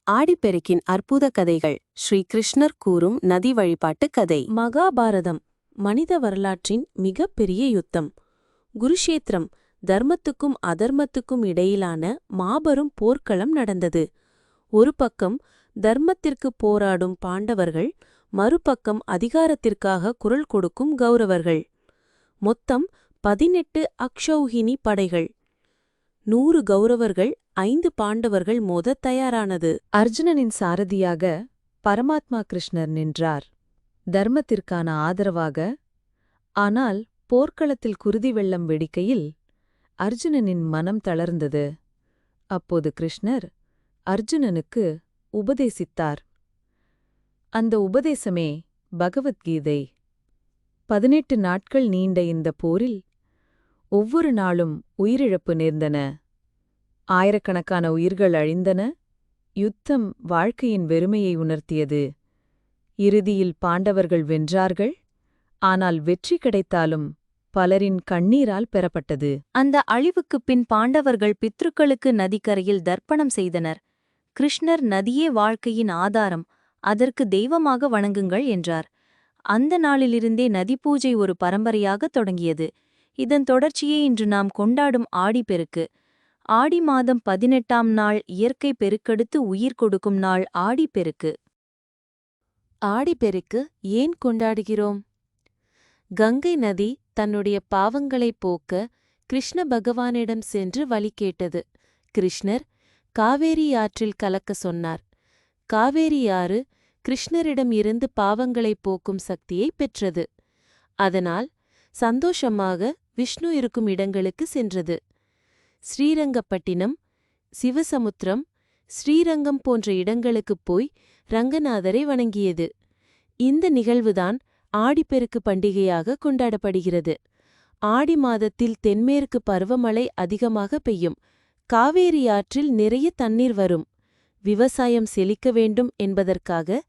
ஆடிப்பெருக்கின் அற்புத கதைகள். ஸ்ரீ கிருஷ்ணர் கூறும் நதி வழிபாட்டு கதை. மகாபாரதம் மனித வரலாற்றின் மிகப்பெரிய யுத்தம். குருஷேத்திரம் தர்மத்துக்கும் அதர்மத்துக்கும் இடையிலான மாபெரும் போர்க்களம் நடந்தது. ஒரு பக்கம் தர்மத்திற்கு போராடும் பாண்டவர்கள், மறுபக்கம் அதிகாரத்திற்காக குரல் கொடுக்கும் கௌரவர்கள். மொத்தம் 18 அக்ஷௌஹினி படைகள். 100 கௌரவர்கள், 5 பாண்டவர்கள் மோதத் தயாரானது. அர்ஜுனனின் சாரதியாக பரமாத்மா கிருஷ்ணர் நின்றார், தர்மத்திற்கான ஆதரவாக. ஆனால் போர்க்களத்தில் குருதி வெள்ளம் வெடிக்கையில் அர்ஜுனனின் மனம் தளர்ந்தது. அப்போது கிருஷ்ணர் அர்ஜுனனுக்கு உபதேசித்தார். அந்த உபதேசமே பகவத்கீதை. 18 நாட்கள் நீண்ட இந்த போரில் ஒவ்வொரு நாளும் உயிரிழப்பு நேர்ந்தன. ஆயிரக்கணக்கான உயிர்கள் அழிந்தன. யுத்தம் வாழ்க்கையின் வெறுமையை உணர்த்தியது. இறுதியில் பாண்டவர்கள் வென்றார்கள். ஆனால் வெற்றி கிடைத்தாலும் பலரின் கண்ணீரால் பெறப்பட்டது. அந்த அழிவுக்குப் பின் பாண்டவர்கள் பித்ருக்களுக்கு நதிக்கரையில் தர்ப்பணம் செய்தனர். கிருஷ்ணர் நதியே வாழ்க்கையின் ஆதாரம், அதற்கு தெய்வமாக வணங்குங்கள் என்றார். அந்த நாளிலிருந்தே நதி பூஜை ஒரு பரம்பரையாக தொடங்கியது. இதன் தொடர்ச்சியே இன்று நாம் கொண்டாடும் ஆடிப்பெருக்கு. ஆடி மாதம் 18ஆம் நாள் இயற்கை பெருக்கெடுத்து உயிர் கொடுக்கும் நாள் ஆடிப்பெருக்கு. ஆடிப்பெருக்கு ஏன் கொண்டாடுகிறோம்? கங்கை நதி தன்னுடைய பாவங்களைப் போக்க கிருஷ்ண பகவானிடம் சென்று வழி கேட்டது. கிருஷ்ணர் காவேரி ஆற்றில் கலக்க சொன்னார். காவேரி ஆறு கிருஷ்ணரிடம் இருந்து பாவங்களைப் போக்கும் சக்தியை பெற்றது. அதனால் சந்தோஷமாக விஷ்ணு இருக்கும் இடங்களுக்கு சென்றது. ஸ்ரீரங்கப்பட்டினம், சிவசமுத்திரம், ஸ்ரீரங்கம் போன்ற இடங்களுக்குப் போய் ரங்கநாதரை வணங்கியது. இந்த நிகழ்வுதான் ஆடிப்பெருக்கு பண்டிகையாக கொண்டாடப்படுகிறது. ஆடி மாதத்தில் தென்மேற்கு பருவமழை அதிகமாக பெய்யும். காவேரி ஆற்றில் நிறைய தண்ணீர் வரும். விவசாயம் செழிக்க வேண்டும் என்பதற்காக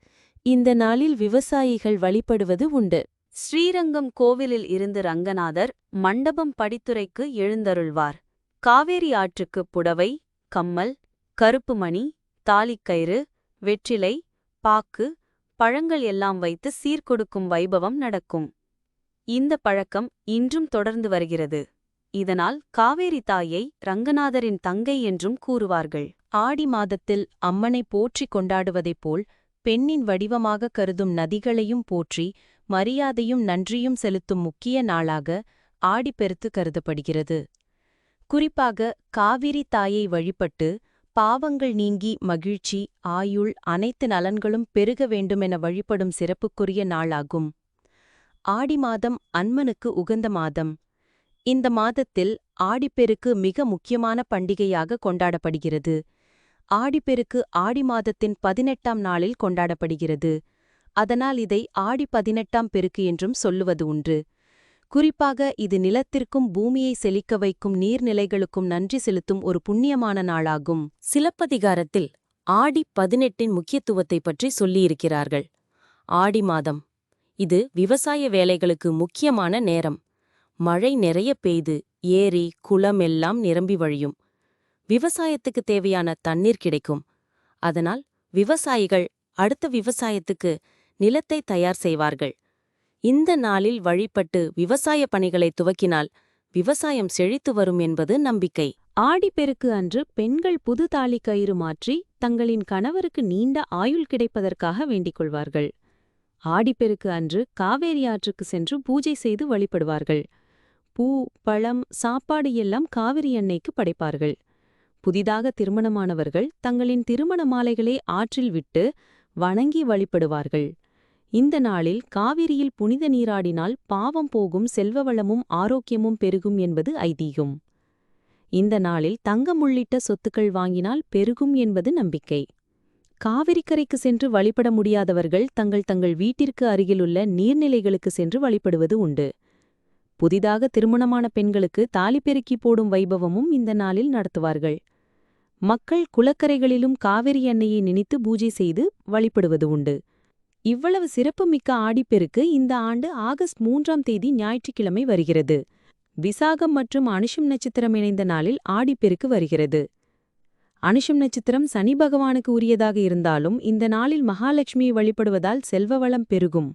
இந்த நாளில் விவசாயிகள் வழிபடுவது உண்டு. ஸ்ரீரங்கம் கோவிலில் இருந்து ரங்கநாதர் மண்டபம் படித்துறைக்கு எழுந்தருள்வார். காவேரி ஆற்றுக்கு புடவை, கம்மல், கருப்பு மணி, தாலிக்கயிறு, வெற்றிலை, பாக்கு, பழங்கள் எல்லாம் வைத்து சீர்கொடுக்கும் வைபவம் நடக்கும். இந்த பழக்கம் இன்றும் தொடர்ந்து வருகிறது. இதனால் காவேரி தாயை ரங்கநாதரின் தங்கை என்றும் கூறுவார்கள். ஆடி மாதத்தில் அம்மனை போற்றிக் கொண்டாடுவதைப் போல் பெண்ணின் வடிவமாக கருதும் நதிகளையும் போற்றி மரியாதையும் நன்றியும் செலுத்தும் முக்கிய நாளாக ஆடிப்பெருக்கு கருதப்படுகிறது. குறிப்பாக காவிரி தாயை வழிபட்டு பாவங்கள் நீங்கி மகிழ்ச்சி, ஆயுள், அனைத்து நலன்களும் பெருக வேண்டுமென வழிபடும் சிறப்புக்குரிய நாளாகும். ஆடி மாதம் அன்மனுக்கு உகந்த மாதம். இந்த மாதத்தில் ஆடிப்பெருக்கு மிக முக்கியமான பண்டிகையாக கொண்டாடப்படுகிறது. ஆடிப்பெருக்கு ஆடி மாதத்தின் 18ஆம் நாளில் கொண்டாடப்படுகிறது. அதனால் இதை ஆடி 18ஆம் பெருக்கு என்றும் சொல்லுவது உண்டு. குறிப்பாக இது நிலத்திற்கும் பூமியை செழிக்க வைக்கும் நீர்நிலைகளுக்கும் நன்றி செலுத்தும் ஒரு புண்ணியமான நாளாகும். சிலப்பதிகாரத்தில் ஆடி 18இன் முக்கியத்துவத்தைப் பற்றி சொல்லியிருக்கிறார்கள். ஆடி மாதம் இது விவசாய வேலைகளுக்கு முக்கியமான நேரம். மழை நிறைய பெய்து ஏரி, குளம் எல்லாம் நிரம்பி வழியும். விவசாயத்துக்கு தேவையான தண்ணீர் கிடைக்கும். அதனால் விவசாயிகள் அடுத்த விவசாயத்துக்கு நிலத்தை தயார் செய்வார்கள். இந்த நாளில் வழிபட்டு விவசாய பணிகளை துவக்கினால் விவசாயம் செழித்து வரும் என்பது நம்பிக்கை. ஆடிப்பெருக்கு அன்று பெண்கள் புது தாலி கயிறு மாற்றி தங்களின் கணவருக்கு நீண்ட ஆயுள் கிடைப்பதற்காக வேண்டிக் கொள்வார்கள். ஆடிப்பெருக்கு அன்று காவேரி ஆற்றுக்கு சென்று பூஜை செய்து வழிபடுவார்கள். பூ, பழம், சாப்பாடு எல்லாம் காவிரி அன்னைக்கு படைப்பார்கள். புதிதாக திருமணமானவர்கள் தங்களின் திருமண மாலைகளை ஆற்றில் விட்டு வணங்கி வழிபடுவார்கள். இந்த நாளில் காவிரியில் புனித நீராடினால் பாவம் போகும், செல்வ வளமும் ஆரோக்கியமும் பெருகும் என்பது ஐதீகம். இந்த நாளில் தங்கம் உள்ளிட்ட சொத்துக்கள் வாங்கினால் பெருகும் என்பது நம்பிக்கை. காவிரிக்கரைக்கு சென்று வழிபட முடியாதவர்கள் தங்கள் வீட்டிற்கு அருகிலுள்ள நீர்நிலைகளுக்கு சென்று வழிபடுவது உண்டு. புதிதாக திருமணமான பெண்களுக்கு தாலி பெருக்கி போடும் வைபவமும் இந்த நாளில் நடத்துவார்கள். மக்கள் குளக்கரைகளிலும் காவிரி அன்னையை நினைத்து பூஜை செய்து வழிபடுவது உண்டு. இவ்வளவு சிறப்புமிக்க ஆடிப்பெருக்கு இந்த ஆண்டு ஆகஸ்ட் 3ஆம் தேதி ஞாயிற்றுக்கிழமை வருகிறது. விசாகம் மற்றும் அனுஷம் நட்சத்திரம் இணைந்த நாளில் ஆடிப்பெருக்கு வருகிறது. அனுஷம் நட்சத்திரம் சனி பகவானுக்கு உரியதாக இருந்தாலும் இந்த நாளில் மகாலட்சுமியை வழிபடுவதால் செல்வ வளம் பெருகும்.